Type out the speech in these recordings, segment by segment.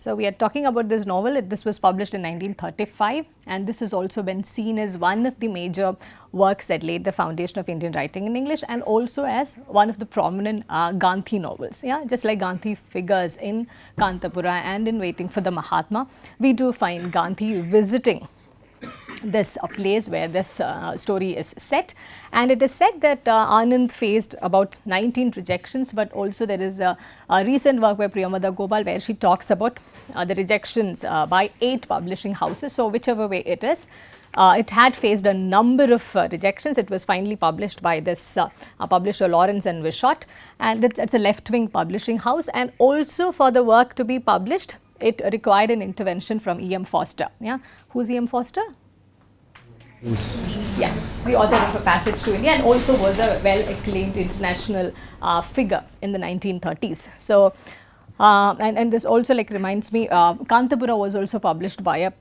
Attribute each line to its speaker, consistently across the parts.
Speaker 1: So, we are talking about this novel. This was published in 1935, and this has also been seen as one of the major works that laid the foundation of Indian writing in English, and also as one of the prominent Gandhi novels. Yeah, just like Gandhi figures in Kantapura and in Waiting for the Mahatma, we do find Gandhi visiting this place where this story is set, and it is said that Anand faced about 19 rejections, but also there is a recent work by Priyamada Gopal where she talks about the rejections by 8 publishing houses. So, whichever way it is, it had faced a number of rejections. It was finally published by this publisher Lawrence and Wishart, and it's a left-wing publishing house, and also for the work to be published, it required an intervention from E.M. Forster. Yeah, who's E.M. Forster? Yeah, the author of A Passage to India, and also was a well-acclaimed international figure in the 1930s. So, and this also like reminds me, Kantapura was also published by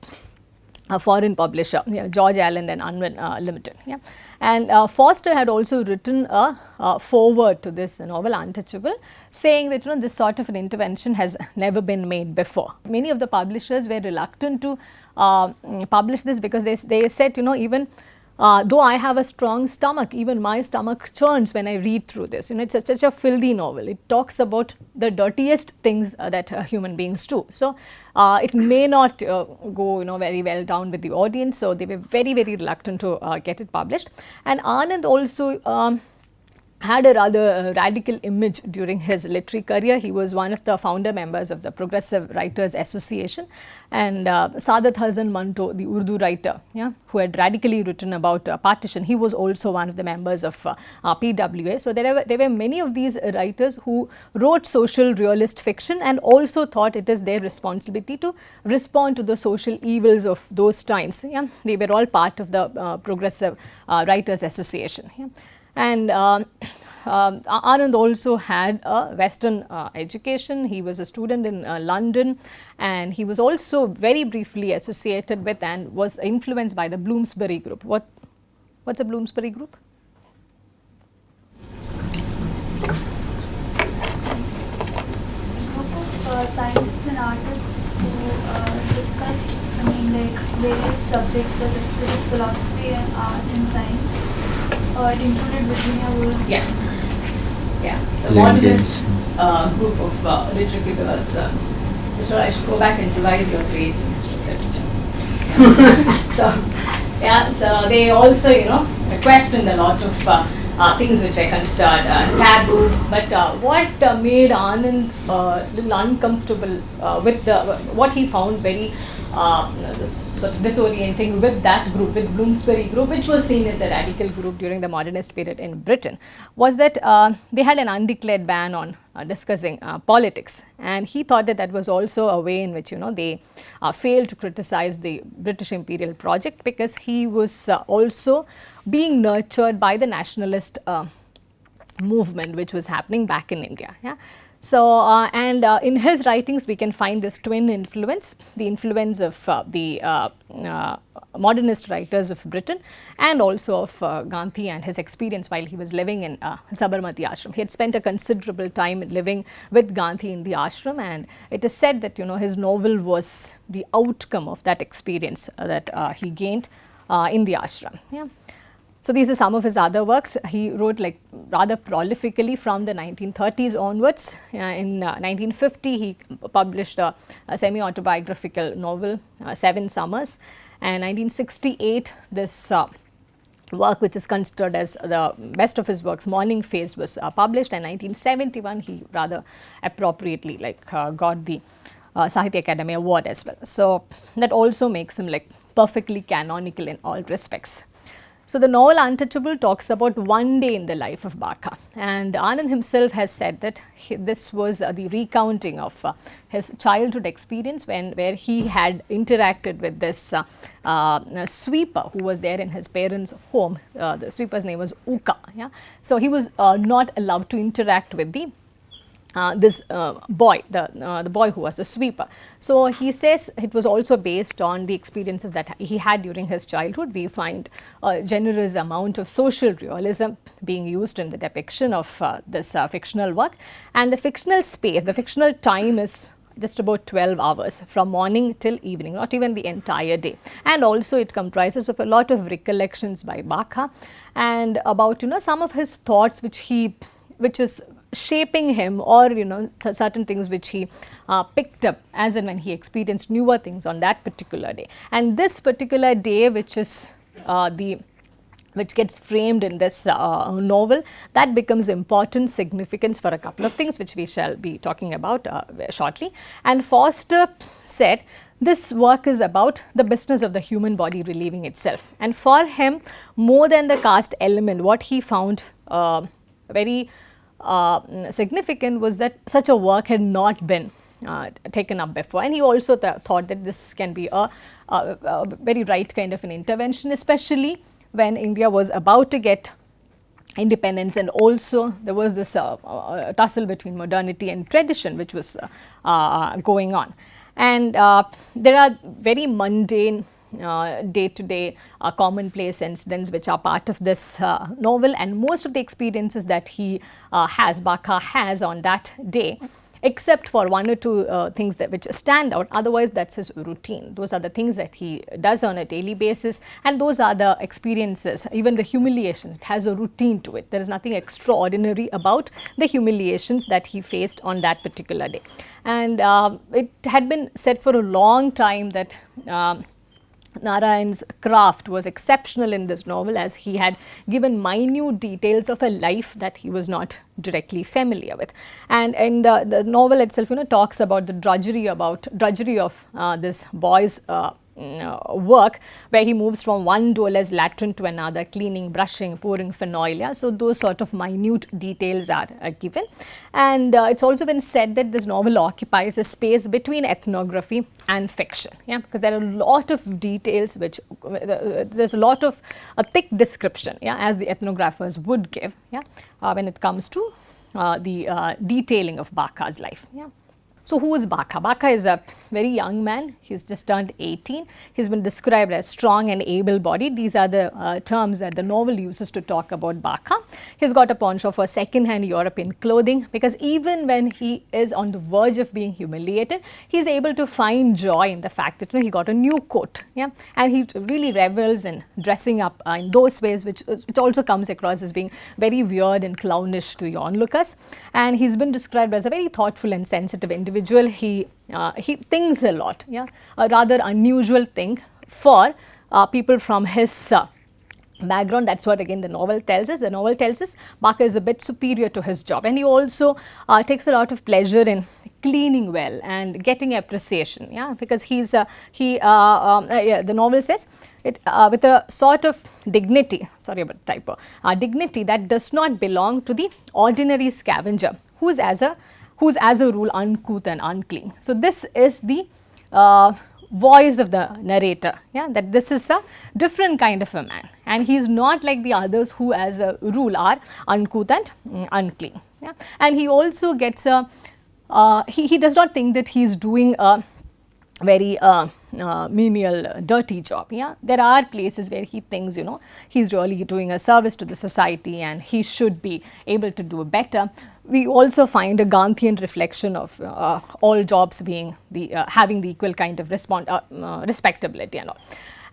Speaker 1: a foreign publisher, George Allen and Unwin Limited. Yeah, and Forster had also written a foreword to this novel Untouchable, saying that this sort of an intervention has never been made before. Many of the publishers were reluctant to publish this because they said, even though I have a strong stomach, even my stomach churns when I read through this. It's such a filthy novel. It talks about the dirtiest things that human beings do. So, it may not go very well down with the audience. So, they were very, very reluctant to get it published. And Anand also had a rather radical image during his literary career. He was one of the founder members of the Progressive Writers Association, and Saadat Hasan Manto, the Urdu writer, who had radically written about partition, he was also one of the members of PWA. So, there were many of these writers who wrote social realist fiction and also thought it is their responsibility to respond to the social evils of those times. Yeah? They were all part of the Progressive Writers Association. Yeah? And Anand also had a Western education. He was a student in London, and he was also very briefly associated with and was influenced by the Bloomsbury group. What's a Bloomsbury group?
Speaker 2: Scientists and artists who discussed, various subjects such as philosophy and art and science. It included Virginia Woolf.
Speaker 1: Yeah, the modernist group of literary figures. So I should go back and revise your grades in history literature. So they also questioned a lot of things which I considered taboo. But what made Anand a little uncomfortable with what he found very sort of disorienting with that group, with Bloomsbury group, which was seen as a radical group during the modernist period in Britain, was that they had an undeclared ban on discussing politics, and he thought that was also a way in which they failed to criticize the British imperial project, because he was also being nurtured by the nationalist movement which was happening back in India. Yeah. So, in his writings we can find this twin influence, the influence of the modernist writers of Britain, and also of Gandhi and his experience while he was living in Sabarmati ashram. He had spent a considerable time living with Gandhi in the ashram, and it is said that his novel was the outcome of that experience that he gained in the ashram. Yeah. So, these are some of his other works. He wrote rather prolifically from the 1930s onwards. In 1950, he published a semi-autobiographical novel, 7 Summers, and 1968, this work which is considered as the best of his works, Morning Phase, was published, and 1971 he rather appropriately got the Sahitya Academy Award as well. So, that also makes him perfectly canonical in all respects. So, the novel Untouchable talks about one day in the life of Bakha, and Anand himself has said that this was the recounting of his childhood experience where he had interacted with this sweeper who was there in his parents' home. The sweeper's name was Uka. Yeah? So, he was not allowed to interact with this boy, the boy who was the sweeper. So, he says it was also based on the experiences that he had during his childhood. We find a generous amount of social realism being used in the depiction of this fictional work, and the fictional space, the fictional time is just about 12 hours from morning till evening, not even the entire day. And also it comprises of a lot of recollections by Bakha and about some of his thoughts which is shaping him, or certain things which he picked up as and when he experienced newer things on that particular day. And this particular day, which is which gets framed in this novel, that becomes important significance for a couple of things which we shall be talking about shortly. And Foster said this work is about the business of the human body relieving itself, and for him, more than the caste element, what he found very significant was that such a work had not been taken up before. And he also thought that this can be a very right kind of an intervention, especially when India was about to get independence, and also there was this tussle between modernity and tradition which was going on. And there are very mundane day-to-day commonplace incidents which are part of this novel, and most of the experiences that he Bakha has on that day, except for one or two things which stand out, otherwise that's his routine. Those are the things that he does on a daily basis, and those are the experiences, even the humiliation, it has a routine to it. There is nothing extraordinary about the humiliations that he faced on that particular day. And it had been said for a long time that Narayan's craft was exceptional in this novel, as he had given minute details of a life that he was not directly familiar with. And in the novel itself, talks about the drudgery of this boy's work, where he moves from one dolor's latrine to another, cleaning, brushing, pouring phenol. Yeah? So those sort of minute details are given. And it's also been said that this novel occupies a space between ethnography and fiction, because there are a lot of details which there's a lot of a thick description, as the ethnographers would give, when it comes to the detailing of Bakha's life. So who is Bakha? Bakha is a very young man. He's just turned 18. He's been described as strong and able-bodied. These are the terms that the novel uses to talk about Bakha. He's got a penchant for second-hand European clothing, because even when he is on the verge of being humiliated, he's able to find joy in the fact that he got a new coat, and he really revels in dressing up in those ways, which also comes across as being very weird and clownish to the onlookers. And he's been described as a very thoughtful and sensitive individual. He thinks a lot, a rather unusual thing for people from his background. That's what again the novel tells us. The novel tells us Bakha is a bit superior to his job, and he also takes a lot of pleasure in cleaning well and getting appreciation, because the novel says it with a sort of dignity, sorry about the typo, dignity that does not belong to the ordinary scavenger who's as a rule uncouth and unclean. So this is the voice of the narrator, that this is a different kind of a man, and he is not like the others who as a rule are uncouth and unclean. And he also gets he does not think that he is doing a very menial, dirty job. There are places where he thinks, he's really doing a service to the society and he should be able to do better. We also find a Gandhian reflection of all jobs being having the equal kind of respectability and all.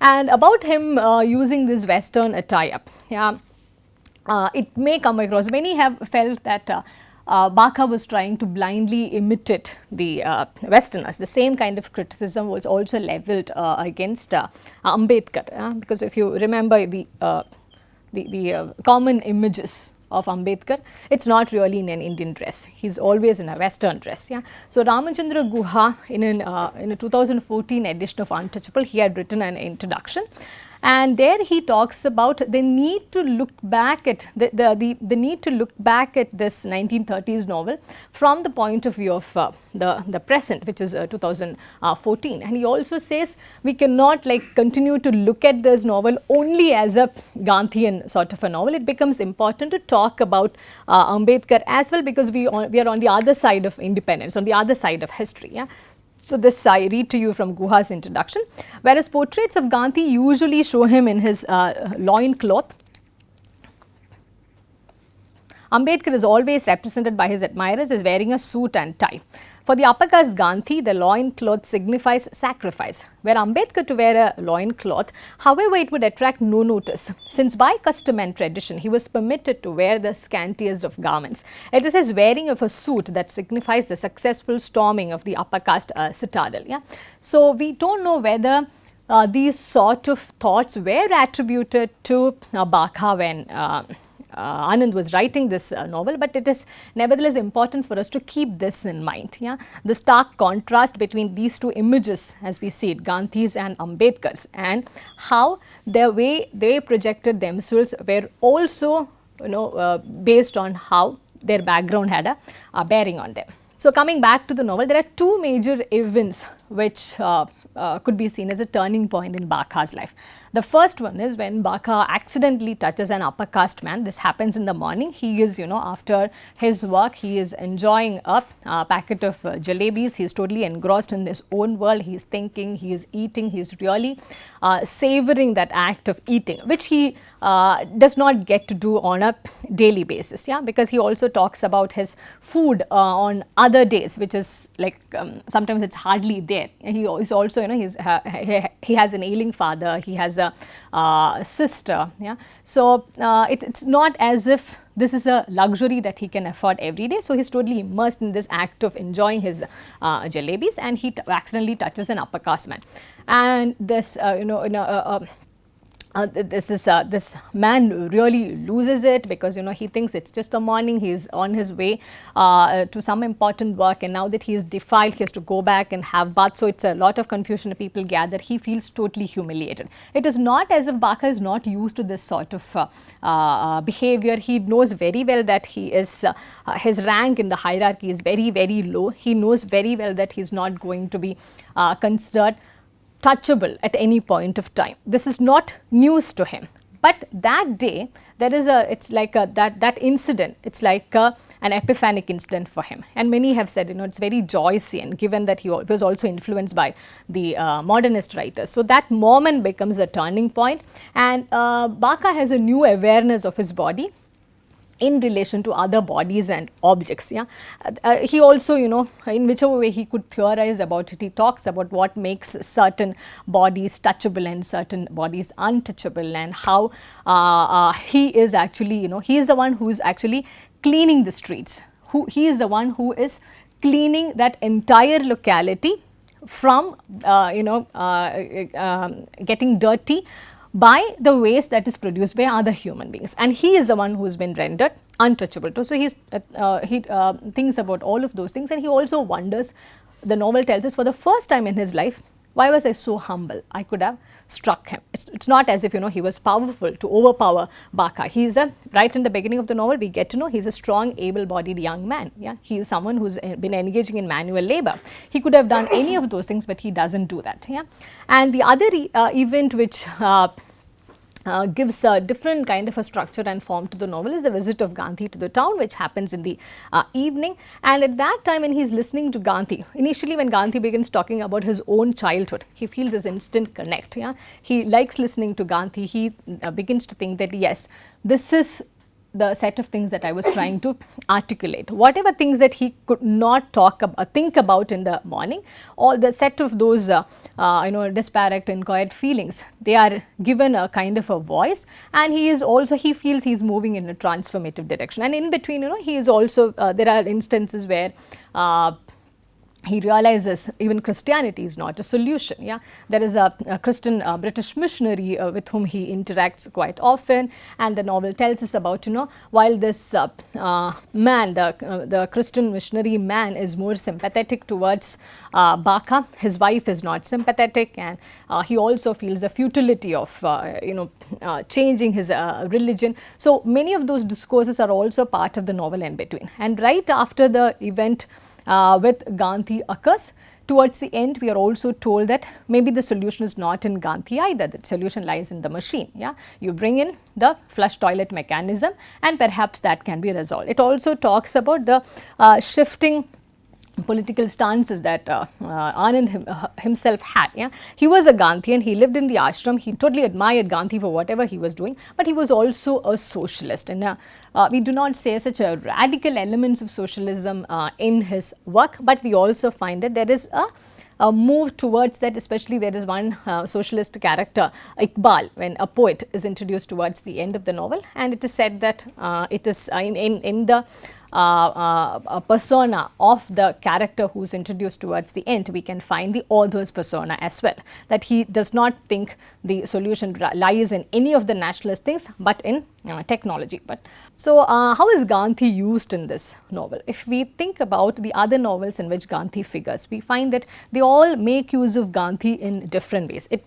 Speaker 1: And about him using this Western attire, it may come across, many have felt that Bakha was trying to blindly imitate the Westerners. The same kind of criticism was also levelled against Ambedkar, because if you remember the common images of Ambedkar, it's not really in an Indian dress. He's always in a Western dress. So Ramachandra Guha, in a 2014 edition of Untouchable, he had written an introduction. And there he talks about the need to look back at the need to look back at this 1930s novel from the point of view of the present, which is 2014. And he also says we cannot continue to look at this novel only as a Gandhian sort of a novel. It becomes important to talk about Ambedkar as well, because we are on the other side of independence, on the other side of history. So this I read to you from Guha's introduction. Whereas portraits of Gandhi usually show him in his loin cloth, Ambedkar is always represented by his admirers as wearing a suit and tie.
Speaker 3: For the upper caste Gandhi, the loin cloth signifies sacrifice, where Ambedkar to wear a loin cloth, however, it would attract no notice, since by custom and tradition, he was permitted to wear the scantiest of garments. It is his wearing of a suit that signifies the successful storming of the upper caste citadel. Yeah? So, we don't know whether these sort of thoughts were attributed to Bakha when Anand was writing this novel, but it is nevertheless important for us to keep this in mind. Yeah? The stark contrast between these two images, as we see it, Gandhi's and Ambedkar's, and how the way they projected themselves were also based on how their background had a bearing on them. So, coming back to the novel, there are two major events which could be seen as a turning point in Bakha's life. The first one is when Bakha accidentally touches an upper caste man. This happens in the morning. He is, after his work, he is enjoying a packet of jalebis. He is totally engrossed in his own world. He is thinking, he is eating, he is really savoring that act of eating, which he does not get to do on a daily basis. Yeah, because he also talks about his food on other days, which is like sometimes it's hardly there. He is also, he has an ailing father. He has a sister. Yeah, so it's not as if this is a luxury that he can afford every day. So he's totally immersed in this act of enjoying his jalebis, and he accidentally touches an upper caste man, and this this man really loses it, because he thinks it's just the morning, he is on his way to some important work, and now that he is defiled, he has to go back and have bath. So it's a lot of confusion, people gather, he feels totally humiliated. It is not as if Bakha is not used to this sort of behavior. He knows very well that he is his rank in the hierarchy is very, very low. He knows very well that he is not going to be considered touchable at any point of time. This is not news to him. But that day, there is it's like that incident, it's like an epiphanic incident for him. And many have said, it's very Joycean, given that he was also influenced by the modernist writers. So that moment becomes a turning point, and Bakha has a new awareness of his body in relation to other bodies and objects. Yeah, he also, in whichever way he could theorize about it, he talks about what makes certain bodies touchable and certain bodies untouchable, and how he is actually, he is the one who is actually cleaning the streets. He is the one who is cleaning that entire locality from, getting dirty by the waste that is produced by other human beings, and he is the one who has been rendered untouchable. So he thinks about all of those things, and he also wonders. The novel tells us, for the first time in his life, why was I so humble? I could have struck him. It's not as if he was powerful to overpower Bakha. He is right in the beginning of the novel, we get to know he's a strong, able-bodied young man. Yeah, he is someone who's been engaging in manual labor. He could have done any of those things, but he doesn't do that. Yeah, and the other event which gives a different kind of a structure and form to the novel is the visit of Gandhi to the town, which happens in the evening. And at that time, when he is listening to Gandhi, initially when Gandhi begins talking about his own childhood, he feels this instant connect. Yeah, he likes listening to Gandhi. He begins to think that yes, this is the set of things that I was trying to articulate. Whatever things that he could not think about in the morning, all the set of those disparate, inchoate feelings, they are given a kind of a voice, and he feels he is moving in a transformative direction. And in between, he is also there are instances where he realizes even Christianity is not a solution. Yeah, there is a Christian British missionary with whom he interacts quite often, and the novel tells us about while this man, the Christian missionary man, is more sympathetic towards Bakha, his wife is not sympathetic, and he also feels the futility of changing his religion. So many of those discourses are also part of the novel in between. And right after the event with Gandhi occurs, towards the end, we are also told that maybe the solution is not in Gandhi either. The solution lies in the machine. Yeah, you bring in the flush toilet mechanism, and perhaps that can be resolved. It also talks about the shifting political stances that Anand himself had. Yeah, he was a Gandhian. He lived in the ashram. He totally admired Gandhi for whatever he was doing, but he was also a socialist. And we do not say such a radical elements of socialism in his work, but we also find that there is a move towards that. Especially there is one socialist character, Iqbal, when a poet is introduced towards the end of the novel, and it is said that it is in the persona of the character who is introduced towards the end, we can find the author's persona as well, that he does not think the solution lies in any of the nationalist things, but in technology. But so how is Gandhi used in this novel? If we think about the other novels in which Gandhi figures, we find that they all make use of Gandhi in different ways. It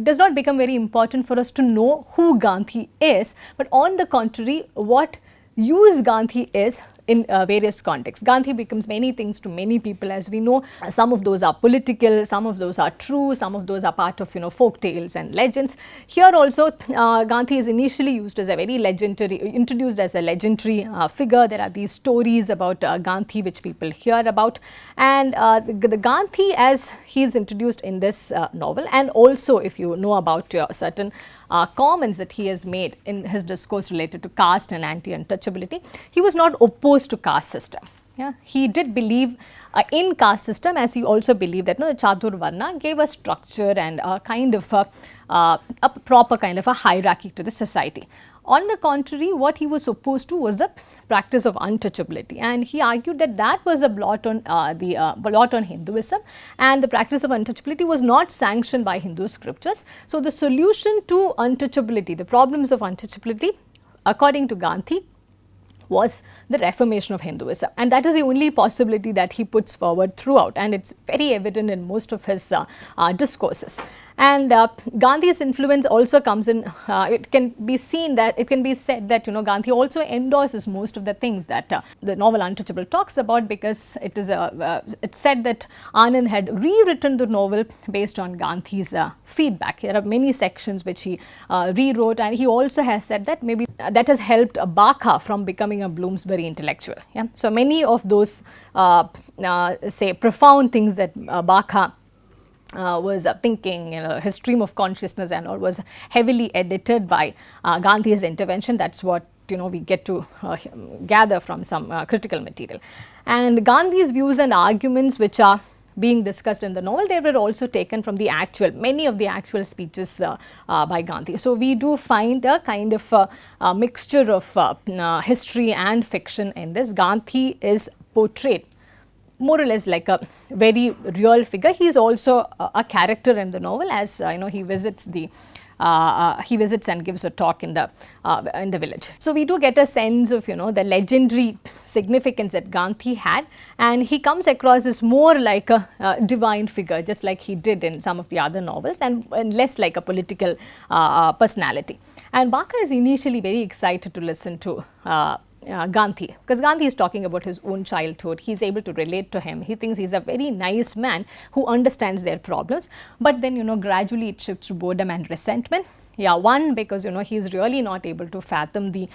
Speaker 3: does not become very important for us to know who Gandhi is, but on the contrary, what use Gandhi is in various contexts. Gandhi becomes many things to many people, as we know. Some of those are political, some of those are true, some of those are part of folk tales and legends. Here also Gandhi is initially used as a very legendary, introduced as a legendary figure. There are these stories about Gandhi which people hear about, and the Gandhi as he is introduced in this novel, and also if you know about certain comments that he has made in his discourse related to caste and anti-untouchability, he was not opposed to caste system. Yeah, he did believe in caste system, as he also believed that the Chatur Varna gave a structure and a kind of a proper kind of a hierarchy to the society. On the contrary, what he was opposed to was the practice of untouchability, and he argued that that was a blot on blot on Hinduism, and the practice of untouchability was not sanctioned by Hindu scriptures. So the solution to untouchability, the problems of untouchability, according to Gandhi, was the reformation of Hinduism, and that is the only possibility that he puts forward throughout, and it's very evident in most of his discourses. And Gandhi's influence also comes in, it can be seen that, it can be said that Gandhi also endorses most of the things that the novel Untouchable talks about, because it is it's said that Anand had rewritten the novel based on Gandhi's feedback. There are many sections which he rewrote, and he also has said that maybe that has helped Bakha from becoming a Bloomsbury intellectual. Yeah? So many of those say profound things that Bakha was thinking, his stream of consciousness and all was heavily edited by Gandhi's intervention. That's what we get to gather from some critical material. And Gandhi's views and arguments which are being discussed in the novel, they were also taken from the many of the actual speeches by Gandhi. So we do find a kind of a mixture of history and fiction in this. Gandhi is portrayed more or less like a very real figure. He is also a character in the novel, as he visits and gives a talk in the village. So we do get a sense of the legendary significance that Gandhi had, and he comes across as more like a divine figure, just like he did in some of the other novels, and less like a political personality. And Bakha is initially very excited to listen to Gandhi, because Gandhi is talking about his own childhood. He is able to relate to him. He thinks he is a very nice man who understands their problems, but then gradually it shifts to boredom and resentment. Yeah, one, because he is really not able to fathom the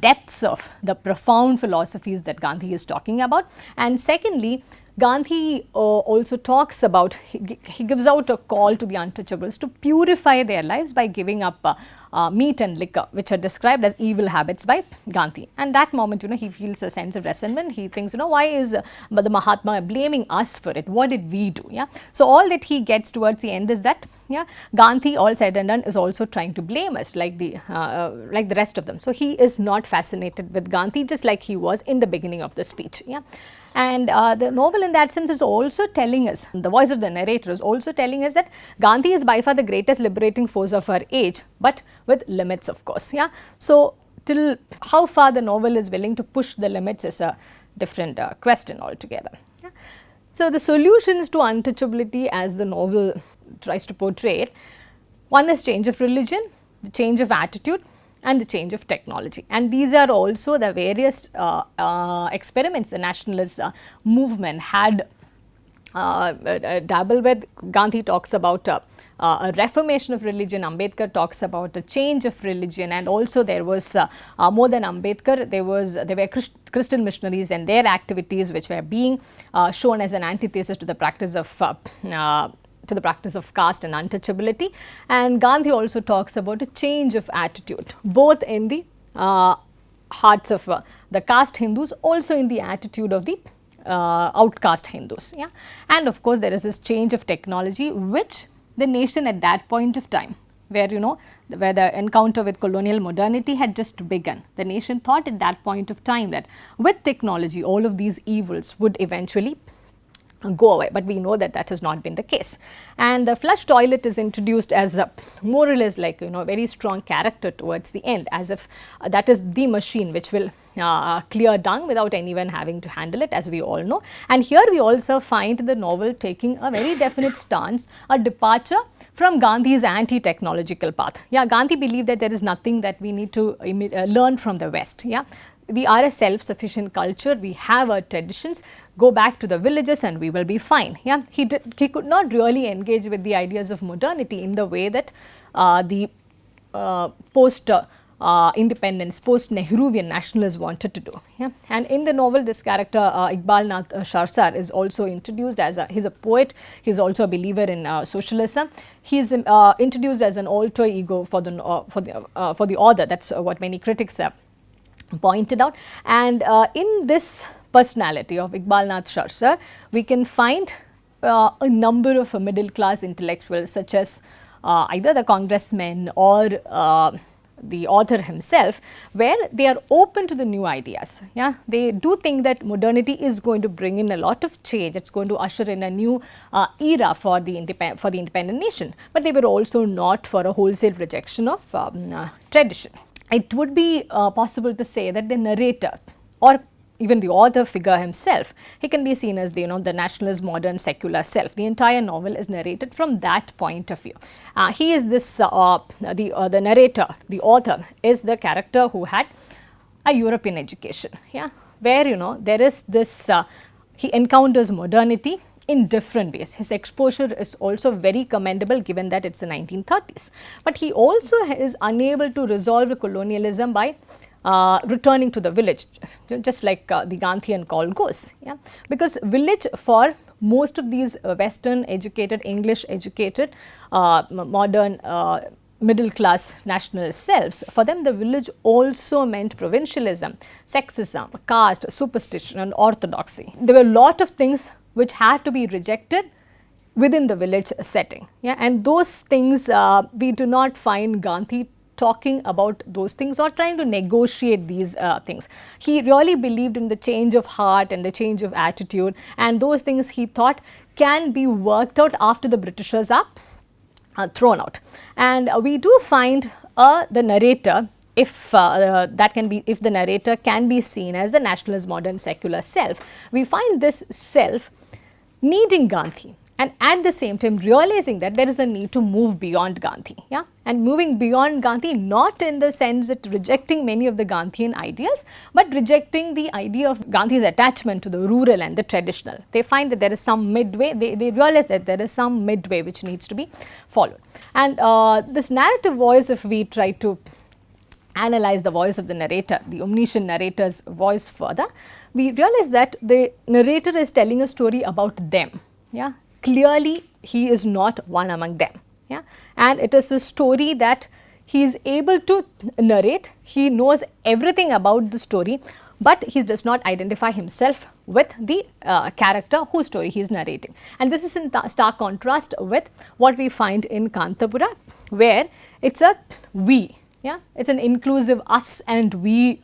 Speaker 3: depths of the profound philosophies that Gandhi is talking about, and secondly, Gandhi also talks about, he gives out a call to the untouchables to purify their lives by giving up meat and liquor, which are described as evil habits by Gandhi. And that moment, he feels a sense of resentment. He thinks, why is the Mahatma blaming us for it? What did we do? Yeah. So all that he gets towards the end is that, Gandhi, all said and done, is also trying to blame us like the rest of them. So he is not fascinated with Gandhi, just like he was in the beginning of the speech. Yeah. And the novel in that sense is also telling us, the voice of the narrator is also telling us that Gandhi is by far the greatest liberating force of our age, but with limits, of course. Yeah. So till how far the novel is willing to push the limits is a different question altogether. Yeah. So the solutions to untouchability as the novel tries to portray it, one is change of religion, the change of attitude, and the change of technology. And these are also the various experiments the nationalist movement had dabble with. Gandhi talks about a reformation of religion. Ambedkar talks about a change of religion, and also there was more than Ambedkar, there were Christian missionaries and their activities which were being shown as an antithesis to the practice of caste and untouchability. And Gandhi also talks about a change of attitude, both in the hearts of the caste Hindus, also in the attitude of the outcast Hindus. Yeah? And of course, there is this change of technology which the nation at that point of time, where where the encounter with colonial modernity had just begun. The nation thought at that point of time that with technology all of these evils would eventually go away, but we know that that has not been the case. And the flush toilet is introduced as a more or less like very strong character towards the end, as if that is the machine which will clear dung without anyone having to handle it, as we all know. And here we also find the novel taking a very definite stance, a departure from Gandhi's anti-technological path. Yeah, Gandhi believed that there is nothing that we need to learn from the West. Yeah, we are a self-sufficient culture, we have our traditions, go back to the villages and we will be fine. Yeah, he could not really engage with the ideas of modernity in the way that the post independence, post Nehruvian nationalists wanted to do. Yeah? And in the novel, this character Iqbal Nath Sharsar is also introduced as he's a poet, he's also a believer in socialism. He's introduced as an alter ego for the author. That's what many critics pointed out. And in this personality of Iqbal Nath Sharsar, we can find a number of middle class intellectuals, such as either the congressmen or the author himself, where they are open to the new ideas. Yeah, they do think that modernity is going to bring in a lot of change. It's going to usher in a new era for the independent nation. But they were also not for a wholesale rejection of tradition. It would be possible to say that the narrator, or even the author figure himself, he can be seen as the the nationalist, modern, secular self. The entire novel is narrated from that point of view. He is this the narrator, the author is the character who had a European education. Yeah, where there is this he encounters modernity in different ways. His exposure is also very commendable, given that it's the 1930s. But he also is unable to resolve colonialism by returning to the village, just like the Gandhian call goes. Yeah? Because village, for most of these Western educated, English educated, modern middle class national selves, for them the village also meant provincialism, sexism, caste, superstition and orthodoxy. There were a lot of things which had to be rejected within the village setting. Yeah? And those things, we do not find Gandhi talking about those things or trying to negotiate these things. He really believed in the change of heart and the change of attitude, and those things he thought can be worked out after the Britishers are thrown out. And we do find the narrator, if if the narrator can be seen as the nationalist, modern, secular self, we find this self needing Gandhi, and at the same time realizing that there is a need to move beyond Gandhi. Yeah? And moving beyond Gandhi, not in the sense that rejecting many of the Gandhian ideas, but rejecting the idea of Gandhi's attachment to the rural and the traditional. They find that there is some midway, they realize that there is some midway which needs to be followed. And this narrative voice, if we try to analyze the voice of the narrator, the omniscient narrator's voice further, we realize that the narrator is telling a story about them. Yeah? Clearly, he is not one among them. Yeah? And it is a story that he is able to narrate. He knows everything about the story, but he does not identify himself with the character whose story he is narrating. And this is in stark contrast with what we find in Kantapura, where it's a we. Yeah, it's an inclusive us and we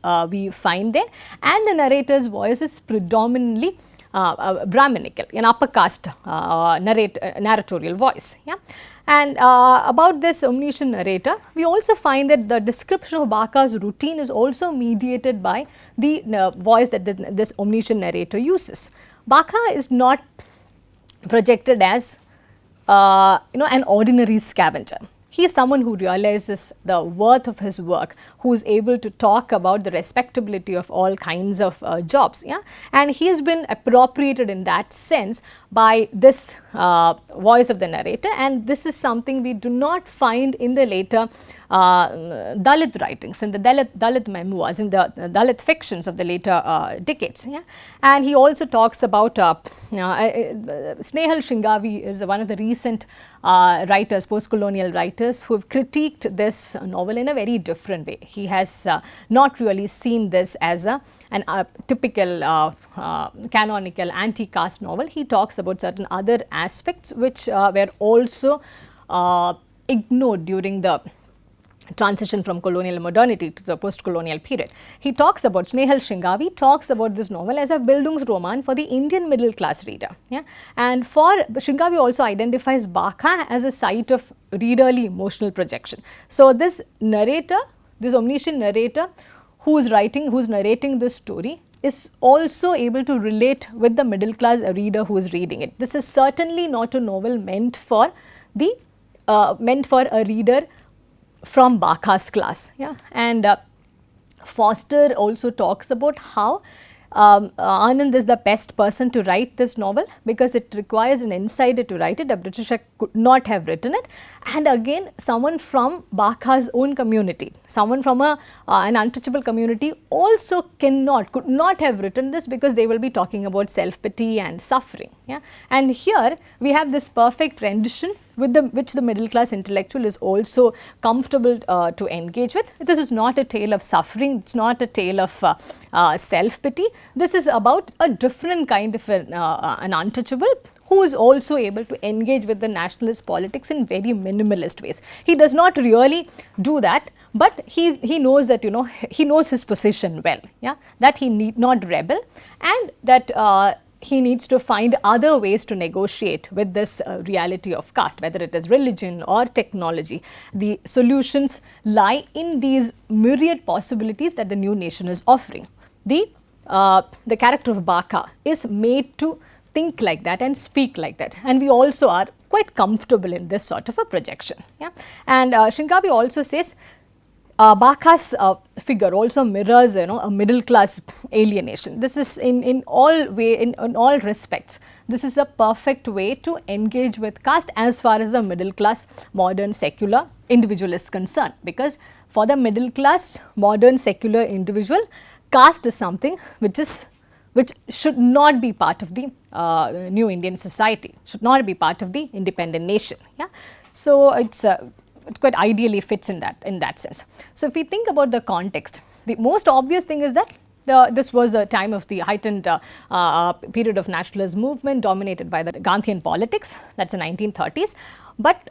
Speaker 3: find there, and the narrator's voice is predominantly Brahminical, an upper caste narratorial voice. Yeah? And about this omniscient narrator, we also find that the description of Bakha's routine is also mediated by the voice that this omniscient narrator uses. Bakha is not projected as an ordinary scavenger. He is someone who realizes the worth of his work, who is able to talk about the respectability of all kinds of jobs. Yeah? And he has been appropriated in that sense by this voice of the narrator, and this is something we do not find in the later Dalit writings, in the Dalit memoirs, in the Dalit fictions of the later decades. Yeah? And he also talks about Snehal Shingavi is one of the recent writers, post-colonial writers, who have critiqued this novel in a very different way. He has not really seen this as a typical canonical anti-caste novel. He talks about certain other aspects which were also ignored during the transition from colonial modernity to the post-colonial period. He talks about, Snehal Shingavi talks about this novel as a Bildungsroman for the Indian middle class reader. Yeah? And for Shingavi also identifies Bakha as a site of readerly emotional projection. So, this narrator, this omniscient narrator who's narrating this story is also able to relate with the middle class reader who is reading it. This is certainly not a novel meant for a reader from Bakha's class. Yeah? And Foster also talks about how Anand is the best person to write this novel because it requires an insider to write it. A Britisher could not have written it, and again someone from Bakha's own community, someone from an untouchable community also could not have written this because they will be talking about self-pity and suffering. Yeah? And here we have this perfect rendition with which the middle class intellectual is also comfortable to engage with. This is not a tale of suffering, it is not a tale of self-pity. This is about a different kind of an untouchable who is also able to engage with the nationalist politics in very minimalist ways. He does not really do that, but he knows that, you know, he knows his position well, yeah? That he need not rebel, and that he needs to find other ways to negotiate with this reality of caste, whether it is religion or technology. The solutions lie in these myriad possibilities that the new nation is offering. The character of Bakha is made to think like that and speak like that, and we also are quite comfortable in this sort of a projection. Yeah? And Shingavi also says Bakha's figure also mirrors, you know, a middle class alienation. This is in all respects, this is a perfect way to engage with caste as far as the middle class modern secular individual is concerned, because for the middle class modern secular individual, caste is something which should not be part of the new Indian society, should not be part of the independent nation. Yeah? So, it quite ideally fits in that sense. So, if we think about the context, the most obvious thing is that this was the time of the heightened period of nationalist movement dominated by the Gandhian politics, that is the 1930s. But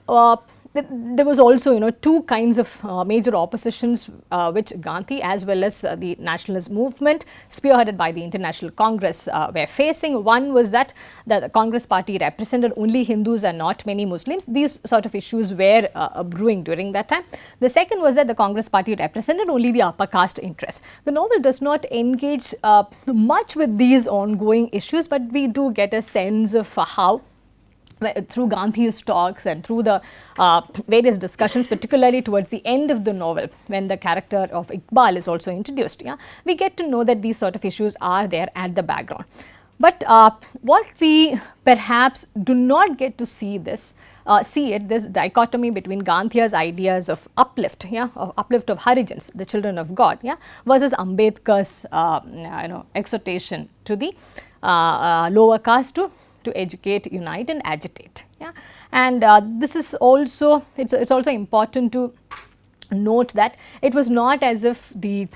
Speaker 3: there was also, you know, two kinds of major oppositions which Gandhi as well as the nationalist movement spearheaded by the International Congress were facing. One was that the Congress party represented only Hindus and not many Muslims. These sort of issues were brewing during that time. The second was that the Congress party represented only the upper caste interests. The novel does not engage much with these ongoing issues, but we do get a sense of how, through Gandhi's talks and through the various discussions, particularly towards the end of the novel, when the character of Iqbal is also introduced, yeah, we get to know that these sort of issues are there at the background. But what we perhaps do not get to see this dichotomy between Gandhi's ideas of uplift, yeah, of uplift of Harijans, the children of God, yeah, versus Ambedkar's exhortation to the lower caste to educate, unite and agitate. Yeah? And this is also, it's also important to note that it was not as if the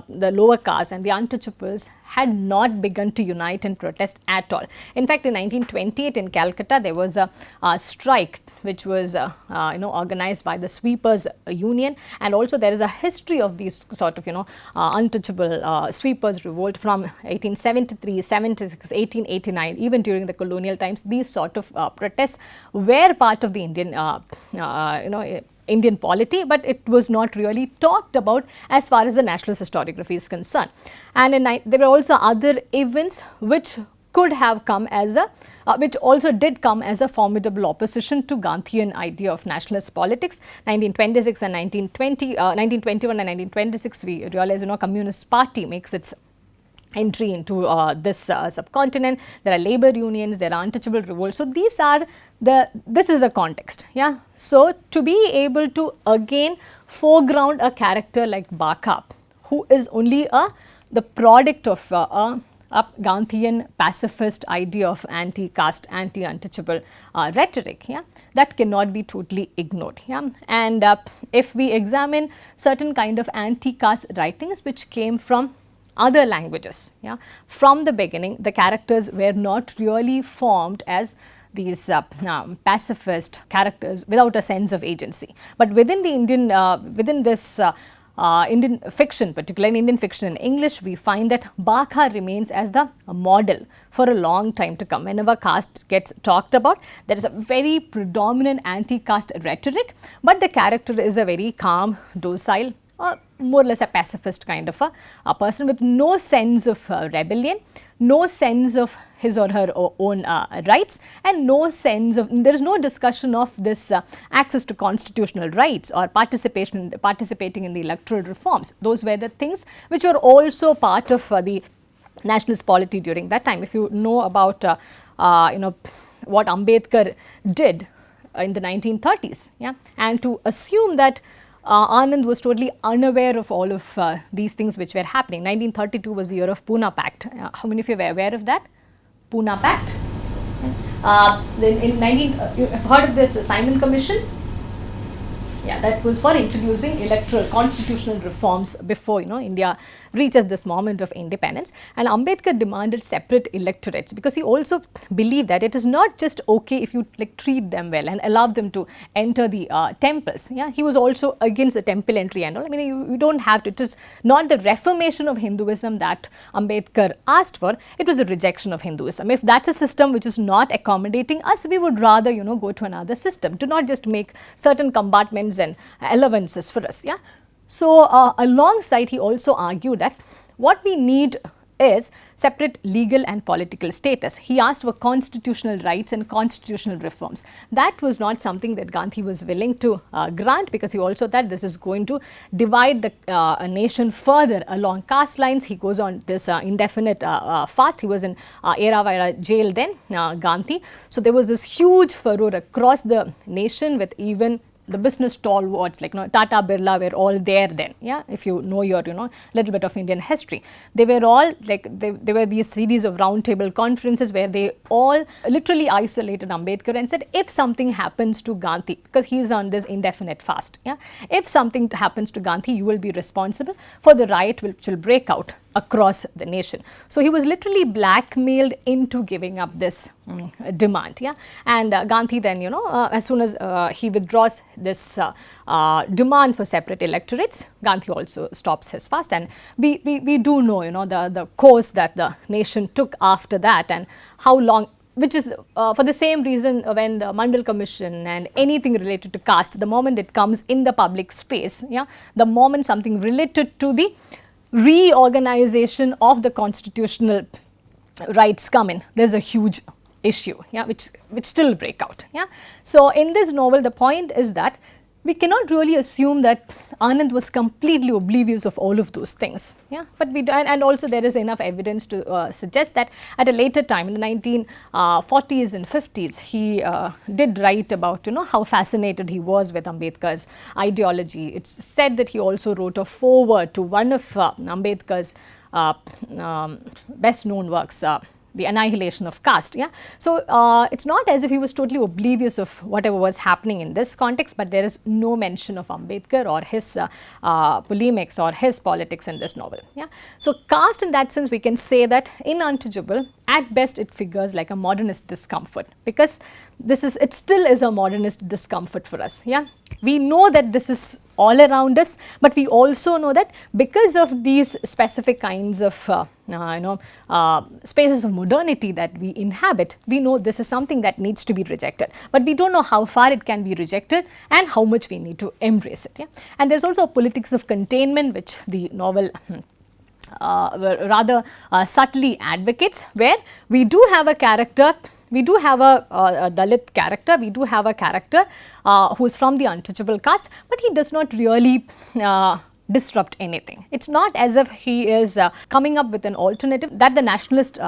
Speaker 3: lower caste and the untouchables had not begun to unite and protest at all. In fact, in 1928 in Calcutta, there was a strike which was organized by the Sweepers Union, and also there is a history of these sort of untouchable sweepers revolt from 1873, 76, 1889, even during the colonial times. These sort of protests were part of the Indian polity, but it was not really talked about as far as the nationalist historiography is concerned. And there were also other events which could have come as which also did come as a formidable opposition to Gandhian idea of nationalist politics. 1926 and 1921 and 1926, we realize, Communist Party makes its entry into this subcontinent. There are labor unions, there are untouchable revolts. So these are this is the context. Yeah. So to be able to again foreground a character like Bakha, who is only the product of a Gandhian pacifist idea of anti-caste, anti-untouchable rhetoric, yeah, that cannot be totally ignored. Yeah. And if we examine certain kind of anti-caste writings which came from other languages, yeah, from the beginning the characters were not really formed as these pacifist characters without a sense of agency. But within the Indian, within this Indian fiction, particularly Indian fiction in English, we find that Bakha remains as the model for a long time to come. Whenever caste gets talked about, there is a very predominant anti-caste rhetoric, but the character is a very calm, docile, more or less a pacifist kind of a person with no sense of rebellion, no sense of his or her own rights, and no sense of, there is no discussion of this access to constitutional rights or participating in the electoral reforms. Those were the things which were also part of the nationalist polity during that time. If you know about what Ambedkar did in the 1930s, yeah, and to assume that Anand was totally unaware of all of these things which were happening. 1932 was the year of Pune Pact. How many of you were aware of that? Pune Pact. Then in you have heard of this Simon Commission? Yeah, that was for introducing electoral constitutional reforms before India reaches this moment of independence. And Ambedkar demanded separate electorates because he also believed that it is not just okay if you treat them well and allow them to enter the temples. Yeah, he was also against the temple entry and all. I mean, you don't have to. It is not the reformation of Hinduism that Ambedkar asked for. It was a rejection of Hinduism. If that's a system which is not accommodating us, we would rather go to another system. Do not just make certain compartments and allowances for us. Yeah. So alongside, he also argued that what we need is separate legal and political status. He asked for constitutional rights and constitutional reforms. That was not something that Gandhi was willing to grant, because he also thought this is going to divide the nation further along caste lines. He goes on this indefinite fast. He was in Eravira jail then, Gandhi. So there was this huge furor across the nation, with even the business stalwarts like Tata, Birla were all there then. Yeah, if you know your little bit of Indian history, they were all like there were these series of roundtable conferences where they all literally isolated Ambedkar and said, if something happens to Gandhi, because he is on this indefinite fast, yeah, if something happens to Gandhi, you will be responsible for the riot which will break out across the nation. So he was literally blackmailed into giving up this demand. Yeah, and Gandhi then as soon as he withdraws this demand for separate electorates, Gandhi also stops his fast, and we do know the course that the nation took after that, and how long, which is for the same reason when the Mandal Commission and anything related to caste, the moment it comes in the public space, yeah, the moment something related to the reorganization of the constitutional rights come in, there's a huge issue, yeah, which still break out. Yeah. So in this novel, the point is that we cannot really assume that Anand was completely oblivious of all of those things. Yeah, but and also there is enough evidence to suggest that at a later time in the 1940s and 50s, he did write about how fascinated he was with Ambedkar's ideology. It's said that he also wrote a foreword to one of Ambedkar's best known works, The Annihilation of Caste. Yeah. So it's not as if he was totally oblivious of whatever was happening in this context, but there is no mention of Ambedkar or his polemics or his politics in this novel. Yeah. So caste, in that sense, we can say that in Untouchable, at best it figures like a modernist discomfort, because it still is a modernist discomfort for us. Yeah. We know that this is all around us, but we also know that because of these specific kinds of spaces of modernity that we inhabit, we know this is something that needs to be rejected, but we don't know how far it can be rejected and how much we need to embrace it. Yeah? And there's also a politics of containment which the novel rather subtly advocates, where we do have a character, we do have a Dalit character, we do have a character who is from the untouchable caste, but he does not really disrupt anything. It's not as if he is coming up with an alternative that the nationalist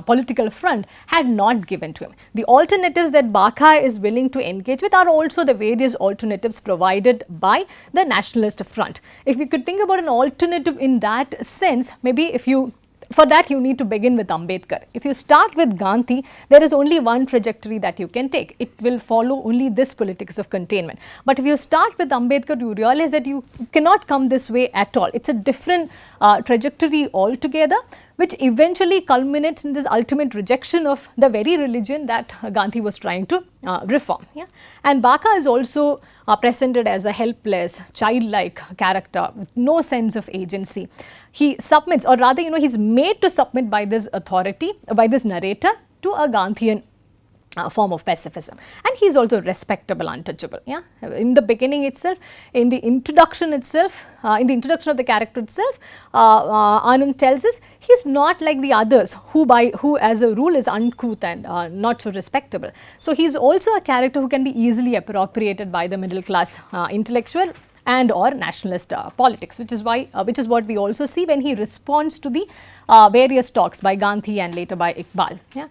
Speaker 3: political front had not given to him. The alternatives that Bakha is willing to engage with are also the various alternatives provided by the nationalist front. If we could think about an alternative in that sense, maybe if you for that you need to begin with Ambedkar. If you start with Gandhi, there is only one trajectory that you can take. It will follow only this politics of containment. But if you start with Ambedkar, you realize that you cannot come this way at all. It's a different trajectory altogether, which eventually culminates in this ultimate rejection of the very religion that Gandhi was trying to reform. Yeah? And Bakha is also presented as a helpless, childlike character with no sense of agency. He submits, or rather, he is made to submit by this authority, by this narrator, to a Gandhian form of pacifism, and he is also respectable, untouchable. Yeah, in the beginning itself, in the introduction itself, in the introduction of the character itself, Anand tells us he is not like the others who as a rule is uncouth and not so respectable. So he is also a character who can be easily appropriated by the middle class intellectual and or nationalist politics, which is what we also see when he responds to the various talks by Gandhi and later by Iqbal. Yeah.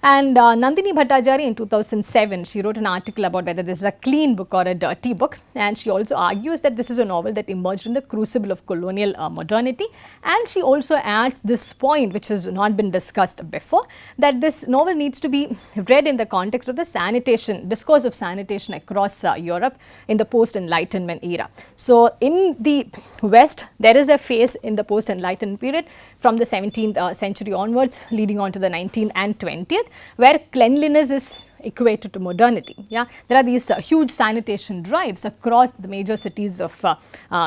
Speaker 3: And Nandini Bhattacharya in 2007, she wrote an article about whether this is a clean book or a dirty book, and she also argues that this is a novel that emerged in the crucible of colonial modernity, and she also adds this point, which has not been discussed before, that this novel needs to be read in the context of the discourse of sanitation across Europe in the post-Enlightenment era. So, in the West, there is a phase in the post-Enlightenment period from the 17th century onwards, leading on to the 19th and 20th, where cleanliness is equated to modernity. Yeah, there are these huge sanitation drives across the major cities of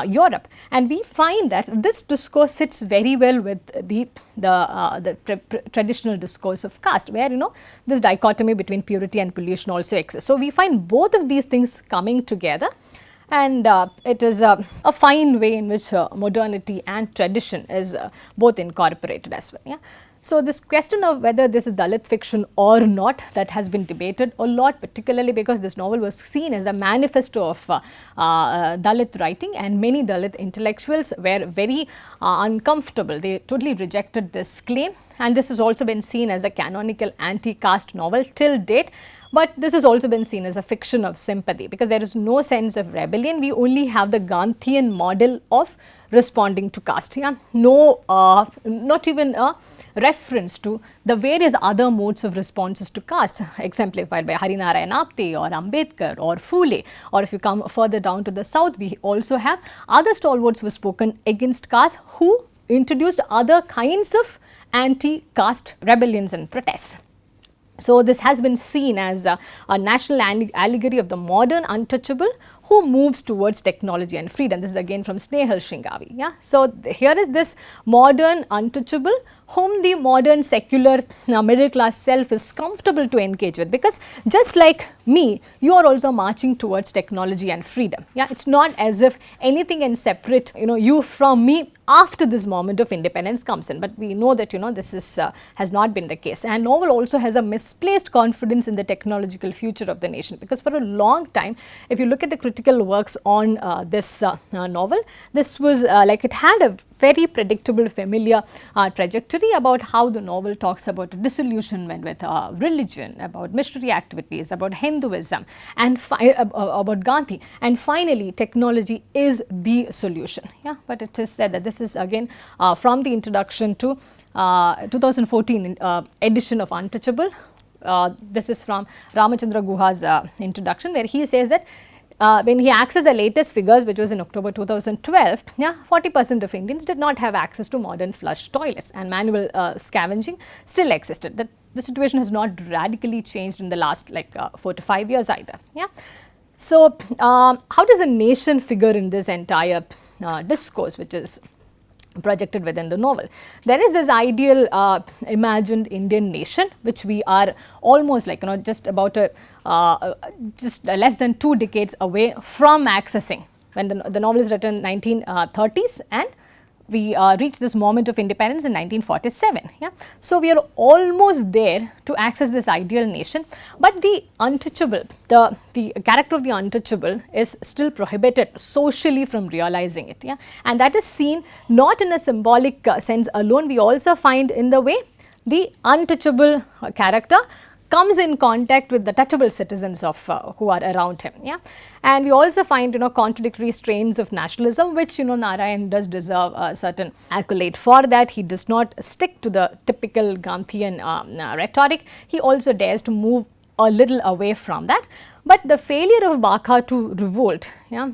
Speaker 3: Europe, and we find that this discourse sits very well with the traditional discourse of caste, where this dichotomy between purity and pollution also exists. So we find both of these things coming together, and it is a fine way in which modernity and tradition is both incorporated as well. Yeah. So this question of whether this is Dalit fiction or not, that has been debated a lot, particularly because this novel was seen as a manifesto of Dalit writing, and many Dalit intellectuals were very uncomfortable. They totally rejected this claim, and this has also been seen as a canonical anti-caste novel till date. But this has also been seen as a fiction of sympathy, because there is no sense of rebellion. We only have the Gandhian model of responding to caste. Yeah? No, not even a reference to the various other modes of responses to caste exemplified by Harinarayan Apte or Ambedkar or Phule, or if you come further down to the south, we also have other stalwarts who have spoken against caste, who introduced other kinds of anti-caste rebellions and protests. So this has been seen as a national allegory of the modern untouchable who moves towards technology and freedom. This is again from Snehal Shingavi. Yeah. So here is this modern untouchable whom the modern secular middle class self is comfortable to engage with, because just like me, you are also marching towards technology and freedom. Yeah, it's not as if anything can separate you from me after this moment of independence comes in, but we know that this is has not been the case. And novel also has a misplaced confidence in the technological future of the nation, because for a long time, if you look at the critical works on this novel, this was like it had a very predictable, familiar trajectory about how the novel talks about disillusionment with religion, about missionary activities, about Hinduism, and about Gandhi, and finally technology is the solution. Yeah, but it is said that this is again from the introduction to 2014 edition of Untouchable. This is from Ramachandra Guha's introduction, where he says that when he accessed the latest figures, which was in October 2012, 40% of Indians did not have access to modern flush toilets, and manual scavenging still existed. That the situation has not radically changed in the last 4 to 5 years either. Yeah. So how does a nation figure in this entire discourse, which is projected within the novel? There is this ideal imagined Indian nation, which we are almost just about just less than 2 decades away from accessing, when the novel is written in 1930s, and we reach this moment of independence in 1947. Yeah? So, we are almost there to access this ideal nation, but the untouchable, the character of the untouchable is still prohibited socially from realizing it. Yeah? And that is seen not in a symbolic sense alone, we also find in the way the untouchable character comes in contact with the touchable citizens of who are around him. Yeah? And we also find contradictory strains of nationalism, which Narayan does deserve a certain accolade for that. He does not stick to the typical Gandhian rhetoric. He also dares to move a little away from that. But the failure of Bakha to revolt, yeah,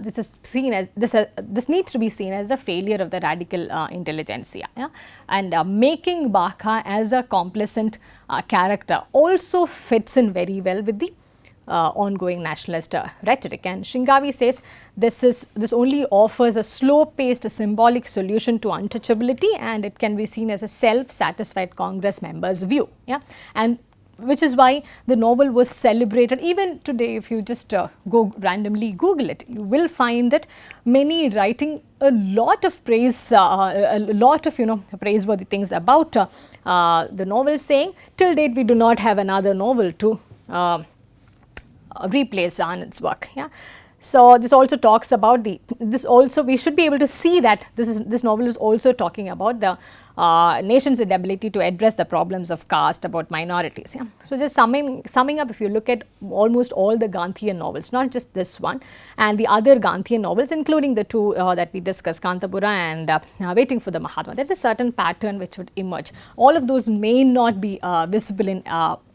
Speaker 3: this is seen as this needs to be seen as a failure of the radical intelligentsia, yeah? And making Bakha as a complacent character also fits in very well with the ongoing nationalist rhetoric. And Shingavi says this only offers a slow paced symbolic solution to untouchability, and it can be seen as a self satisfied Congress member's view, yeah? And which is why the novel was celebrated. Even today, if you just go randomly Google it, you will find that many writing a lot of praise, a lot of praiseworthy things about the novel, saying till date we do not have another novel to replace Anand's work. Yeah. So, this also talks about this also we should be able to see that this novel is also talking about the nation's inability to address the problems of caste, about minorities. Yeah. So, just summing up, if you look at almost all the Gandhian novels, not just this one and the other Gandhian novels, including the two that we discussed, Kantapura and Waiting for the Mahatma, there is a certain pattern which would emerge. All of those may not be visible in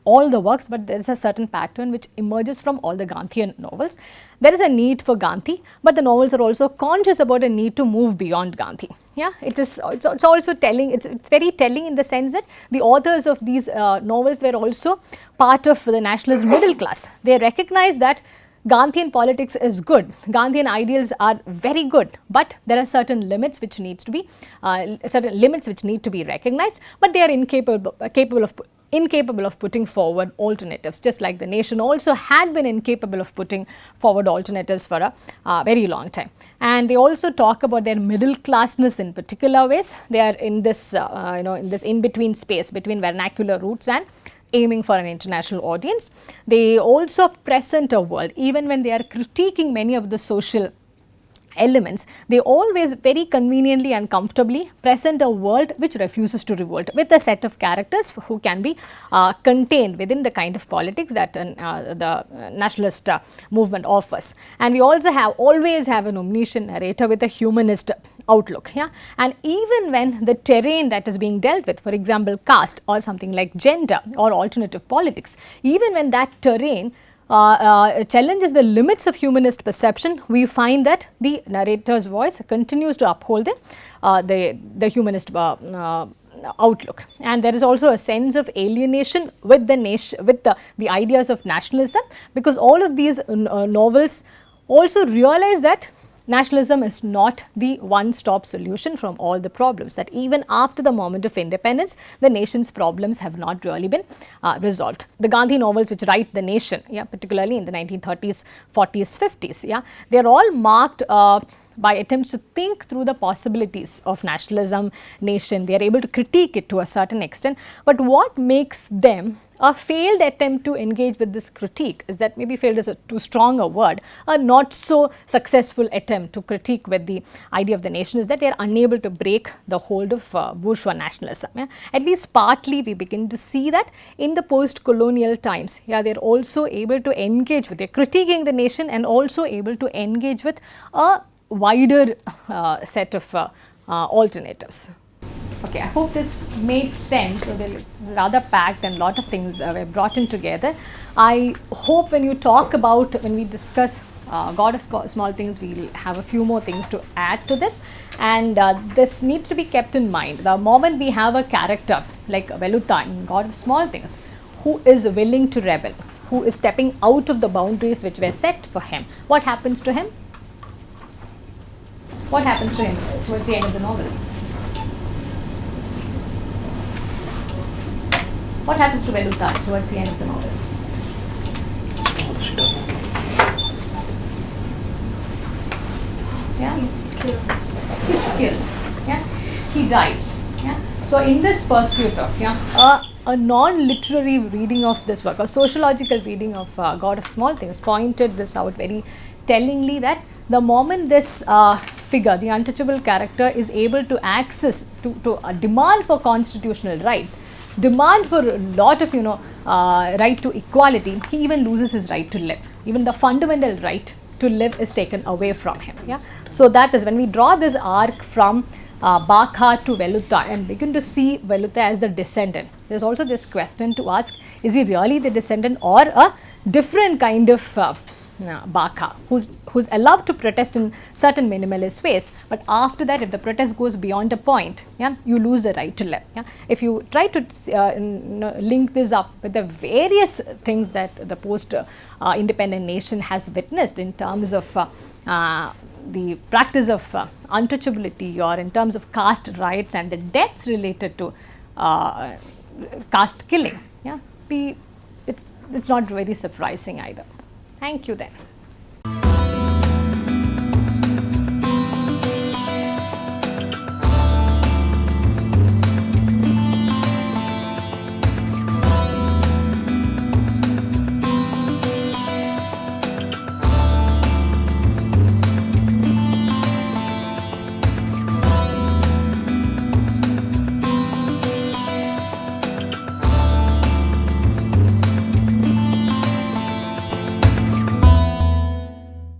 Speaker 3: all the works, but there is a certain pattern which emerges from all the Gandhian novels. There is a need for Gandhi, but the novels are also conscious about a need to move beyond Gandhi. Yeah, it's also telling, it's very telling in the sense that the authors of these novels were also part of the nationalist middle class. They recognize that Gandhian politics is good, Gandhian ideals are very good, but there are certain limits which needs to be need to be recognized, but they are incapable of putting forward alternatives, just like the nation also had been incapable of putting forward alternatives for a very long time. And they also talk about their middle classness in particular ways. They are in this in this in between space between vernacular roots and aiming for an international audience. They also present a world, even when they are critiquing many of the social elements, they always very conveniently and comfortably present a world which refuses to revolt, with a set of characters who can be contained within the kind of politics that the nationalist movement offers. And we also always have an omniscient narrator with a humanist outlook. Yeah? And even when the terrain that is being dealt with, for example, caste or something like gender or alternative politics, even when that terrain challenges the limits of humanist perception, we find that the narrator's voice continues to uphold the humanist outlook. And there is also a sense of alienation with the nation, with the ideas of nationalism, because all of these novels also realize that nationalism is not the one-stop solution from all the problems, that even after the moment of independence, the nation's problems have not really been resolved. The Gandhi novels which write the nation, yeah, particularly in the 1930s, 40s, 50s, yeah, they are all marked by attempts to think through the possibilities of nationalism, nation. They are able to critique it to a certain extent, but what makes them a failed attempt to engage with this critique is that, maybe failed is too strong a word, a not so successful attempt to critique with the idea of the nation, is that they are unable to break the hold of bourgeois nationalism. Yeah? At least partly we begin to see that in the post-colonial times. Yeah, they are also able to engage with, they are critiquing the nation and also able to engage with a wider set of alternatives. Okay, I hope this made sense. So it's rather packed and lot of things were brought in together. I hope when we discuss God of Small Things, we will have a few more things to add to this, and this needs to be kept in mind. The moment we have a character like Veluta in God of Small Things, who is willing to rebel, who is stepping out of the boundaries which were set for him, what happens to him? What happens to him towards the end of the novel? What happens to Veluta towards the end of the novel? Yeah?
Speaker 2: He's killed.
Speaker 3: He's killed.
Speaker 1: dies. Yeah. So in this pursuit of
Speaker 3: A non-literary reading of this work, a sociological reading of God of Small Things, pointed this out very tellingly, that the moment this figure, the untouchable character, is able to access to demand for constitutional rights, demand for a lot of right to equality, he even loses his right to live. Even the fundamental right to live is taken away from him. Yeah. So that is when we draw this arc from Bakha to Veluta and begin to see Veluta as the descendant. There is also this question to ask, is he really the descendant or a different kind of Bakha who's allowed to protest in certain minimalist ways, but after that, if the protest goes beyond a point, you lose the right to live. If you try to link this up with the various things that the post independent nation has witnessed in terms of the practice of untouchability, or in terms of caste rights and the deaths related to caste killing, it's not very surprising either. Thank you then.